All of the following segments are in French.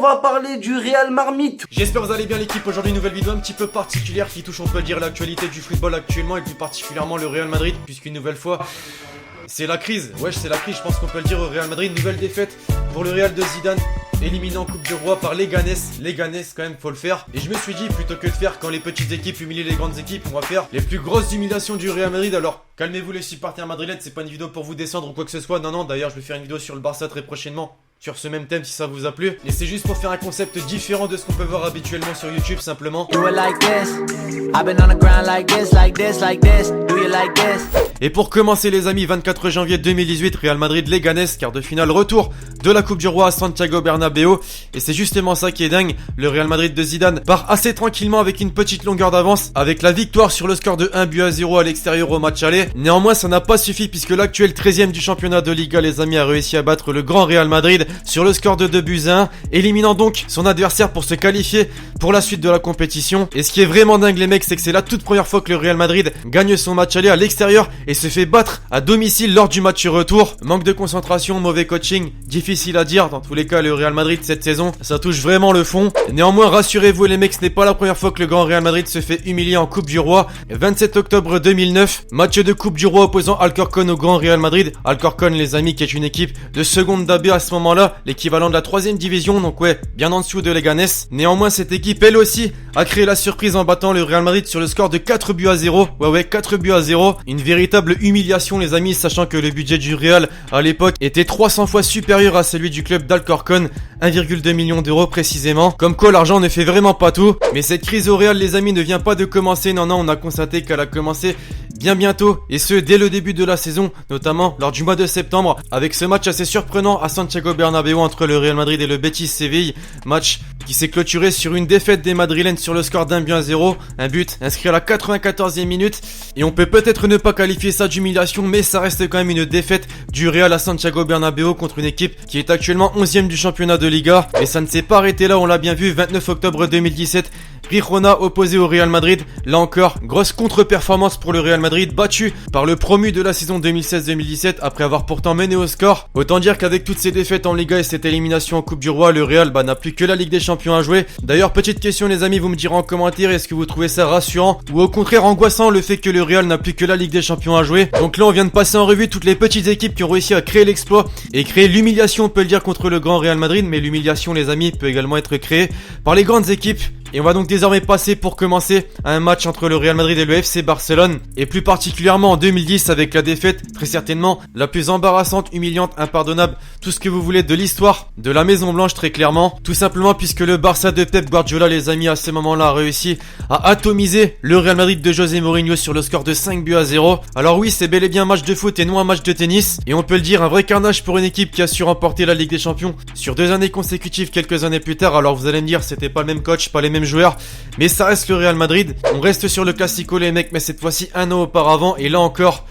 on va parler du Real Marmite. J'espère que vous allez bien l'équipe. Aujourd'hui nouvelle vidéo un petit peu particulière qui touche on peut dire l'actualité du football actuellement et plus particulièrement le Real Madrid, puisqu'une nouvelle fois c'est la crise. Ouais, c'est la crise, je pense qu'on peut le dire au Real Madrid. Nouvelle défaite pour le Real de Zidane, éliminé en Coupe du Roi par les Ganes. Les Ganes, quand même, faut le faire. Et je me suis dit, plutôt que de faire quand les petites équipes humilient les grandes équipes, on va faire les plus grosses humiliations du Real Madrid. Alors, calmez-vous les supporters madrilènes, c'est pas une vidéo pour vous descendre ou quoi que ce soit. Non, d'ailleurs, je vais faire une vidéo sur le Barça très prochainement, sur ce même thème si ça vous a plu. Et c'est juste pour faire un concept différent de ce qu'on peut voir habituellement sur YouTube, simplement. Et pour commencer les amis, 24 janvier 2018, Real Madrid Leganés, quart de finale retour de la Coupe du Roi à Santiago Bernabéu. Et c'est justement ça qui est dingue, le Real Madrid de Zidane part assez tranquillement avec une petite longueur d'avance, avec la victoire sur le score de 1-0 à l'extérieur au match aller. Néanmoins ça n'a pas suffi puisque l'actuel 13e du championnat de Liga les amis a réussi à battre le grand Real Madrid sur le score de 2-1, éliminant donc son adversaire pour se qualifier pour la suite de la compétition. Et ce qui est vraiment dingue les mecs, c'est que c'est la toute première fois que le Real Madrid gagne son match aller à l'extérieur et se fait battre à domicile lors du match retour. Manque de concentration, mauvais coaching, difficile à dire. Dans tous les cas, le Real Madrid cette saison, ça touche vraiment le fond. Néanmoins, rassurez-vous les mecs, ce n'est pas la première fois que le grand Real Madrid se fait humilier en Coupe du Roi. 27 octobre 2009, match de Coupe du Roi opposant Alcorcón au grand Real Madrid. Alcorcón les amis qui est une équipe de seconde d'AB à ce moment-là, l'équivalent de la 3ème division, donc ouais, bien en dessous de Leganés. Néanmoins, cette équipe elle aussi a créé la surprise en battant le Real Madrid sur le score de 4-0. Ouais, 4-0. Une véritable humiliation les amis, sachant que le budget du Real à l'époque était 300 fois supérieur à celui du club d'Alcorcón, 1,2 million d'euros précisément. Comme quoi l'argent ne fait vraiment pas tout. Mais cette crise au Real les amis ne vient pas de commencer, non, on a constaté qu'elle a commencé bien bientôt, et ce dès le début de la saison, notamment lors du mois de septembre, avec ce match assez surprenant à Santiago Bernabéu entre le Real Madrid et le Betis Séville, match qui s'est clôturé sur une défaite des Madrilènes sur le score d'1-0, un but inscrit à la 94e minute, et on peut peut-être ne pas qualifier ça d'humiliation, mais ça reste quand même une défaite du Real à Santiago Bernabéu contre une équipe qui est actuellement 11e du championnat de Liga, et ça ne s'est pas arrêté là, on l'a bien vu, 29 octobre 2017, Girona opposé au Real Madrid. Là encore, grosse contre-performance pour le Real Madrid, battu par le promu de la saison 2016-2017 après avoir pourtant mené au score. Autant dire qu'avec toutes ces défaites en Liga et cette élimination en Coupe du Roi, le Real n'a plus que la Ligue des Champions à jouer. D'ailleurs, petite question les amis, vous me direz en commentaire, est-ce que vous trouvez ça rassurant ou au contraire angoissant le fait que le Real n'a plus que la Ligue des Champions à jouer? Donc là on vient de passer en revue toutes les petites équipes qui ont réussi à créer l'exploit et créer l'humiliation, on peut le dire, contre le grand Real Madrid, mais l'humiliation les amis peut également être créée par les grandes équipes. Et on va donc désormais passer pour commencer à un match entre le Real Madrid et le FC Barcelone, et plus particulièrement en 2010 avec la défaite très certainement la plus embarrassante, humiliante, impardonnable, tout ce que vous voulez de l'histoire de la Maison Blanche très clairement, tout simplement puisque le Barça de Pep Guardiola les amis à ce moment-là a réussi à atomiser le Real Madrid de José Mourinho sur le score de 5-0. Alors oui, c'est bel et bien un match de foot et non un match de tennis, et on peut le dire un vrai carnage pour une équipe qui a su remporter la Ligue des Champions sur 2 années consécutives quelques années plus tard. Alors vous allez me dire c'était pas le même coach, pas les mêmes joueurs, mais ça reste le Real Madrid. On reste sur le Classico les mecs, mais cette fois-ci un an auparavant, et là encore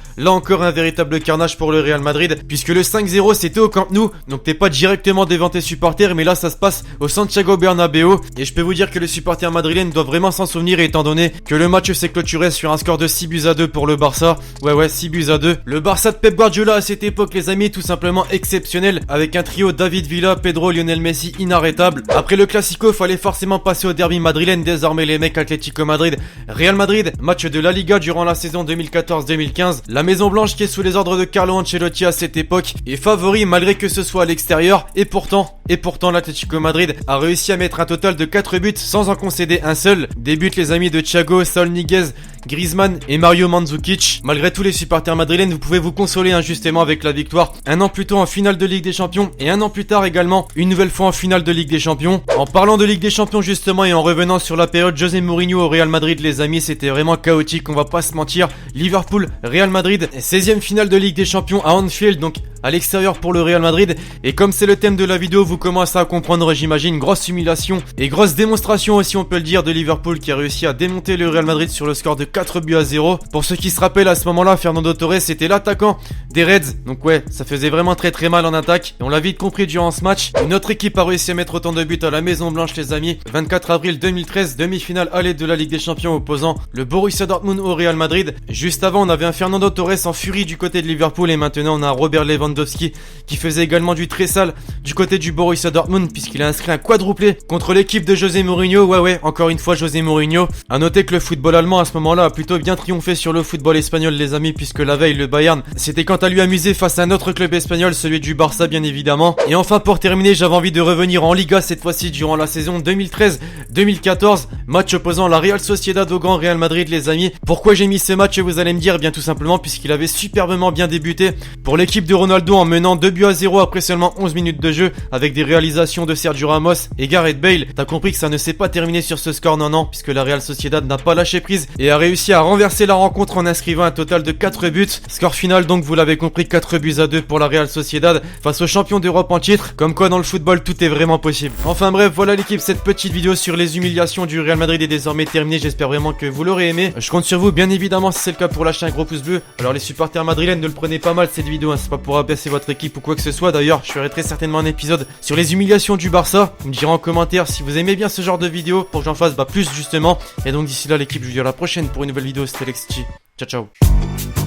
un véritable carnage pour le Real Madrid, puisque le 5-0 c'était au Camp Nou, donc t'es pas directement devant tes supporters, mais là ça se passe au Santiago Bernabéu, et je peux vous dire que les supporters madrilènes doivent vraiment s'en souvenir, étant donné que le match s'est clôturé sur un score de 6-2 pour le Barça. Ouais, 6-2. Le Barça de Pep Guardiola à cette époque les amis, tout simplement exceptionnel, avec un trio David Villa, Pedro, Lionel Messi inarrêtable. Après le Classico, fallait forcément passer au derby madrilène, désormais les mecs. Atlético Madrid, Real Madrid, match de la Liga durant la saison 2014-2015. La Maison Blanche qui est sous les ordres de Carlo Ancelotti à cette époque est favori malgré que ce soit à l'extérieur, et pourtant l'Atlético Madrid a réussi à mettre un total de 4 buts sans en concéder un seul. Des buts les amis de Thiago, Saúl Ñíguez, Griezmann et Mario Mandzukic. Malgré tous les supporters madrilènes, vous pouvez vous consoler injustement avec la victoire un an plus tôt en finale de Ligue des Champions, et un an plus tard également une nouvelle fois en finale de Ligue des Champions. En parlant de Ligue des Champions justement, et en revenant sur la période José Mourinho au Real Madrid les amis, c'était vraiment chaotique, on va pas se mentir. Liverpool, Real Madrid, 16e finale de Ligue des Champions à Anfield, donc à l'extérieur pour le Real Madrid, et comme c'est le thème de la vidéo, vous commencez à comprendre j'imagine, grosse humiliation et grosse démonstration aussi on peut le dire de Liverpool qui a réussi à démonter le Real Madrid sur le score de 4-0. Pour ceux qui se rappellent à ce moment-là, Fernando Torres c'était l'attaquant des Reds, donc ouais, ça faisait vraiment très mal en attaque, et on l'a vite compris durant ce match. Une autre équipe a réussi à mettre autant de buts à la Maison Blanche les amis, 24 avril 2013, demi-finale aller de la Ligue des Champions opposant le Borussia Dortmund au Real Madrid. Juste avant on avait un Fernando Torres en furie du côté de Liverpool, et maintenant on a Robert Lewandowski Lewandowski qui faisait également du très sale du côté du Borussia Dortmund puisqu'il a inscrit un quadruplé contre l'équipe de José Mourinho. Ouais, encore une fois José Mourinho. À noter que le football allemand à ce moment-là a plutôt bien triomphé sur le football espagnol les amis, puisque la veille le Bayern s'était quant à lui amusé face à un autre club espagnol, celui du Barça bien évidemment. Et enfin pour terminer, j'avais envie de revenir en Liga cette fois-ci durant la saison 2013-2014, match opposant la Real Sociedad au grand Real Madrid les amis. Pourquoi j'ai mis ce match vous allez me dire? Bien tout simplement puisqu'il avait superbement bien débuté pour l'équipe de Ronaldo en menant 2-0 après seulement 11 minutes de jeu avec des réalisations de Sergio Ramos et Gareth Bale. T'as compris que ça ne s'est pas terminé sur ce score, non puisque la Real Sociedad n'a pas lâché prise et a réussi à renverser la rencontre en inscrivant un total de 4 buts. Score final donc vous l'avez compris, 4-2 pour la Real Sociedad face aux champions d'Europe en titre. Comme quoi dans le football tout est vraiment possible. Enfin bref, voilà l'équipe, cette petite vidéo sur les humiliations du Real Madrid est désormais terminée. J'espère vraiment que vous l'aurez aimé. Je compte sur vous bien évidemment si c'est le cas pour lâcher un gros pouce bleu. Alors les supporters madrilènes, ne le prenez pas mal cette vidéo, c'est pas pour abaisser votre équipe ou quoi que ce soit. D'ailleurs je ferai très certainement un épisode sur les humiliations du Barça. Vous me direz en commentaire si vous aimez bien ce genre de vidéo pour que j'en fasse plus justement. Et donc d'ici là l'équipe, je vous dis à la prochaine pour une nouvelle vidéo. C'était Lexchi. Ciao ciao.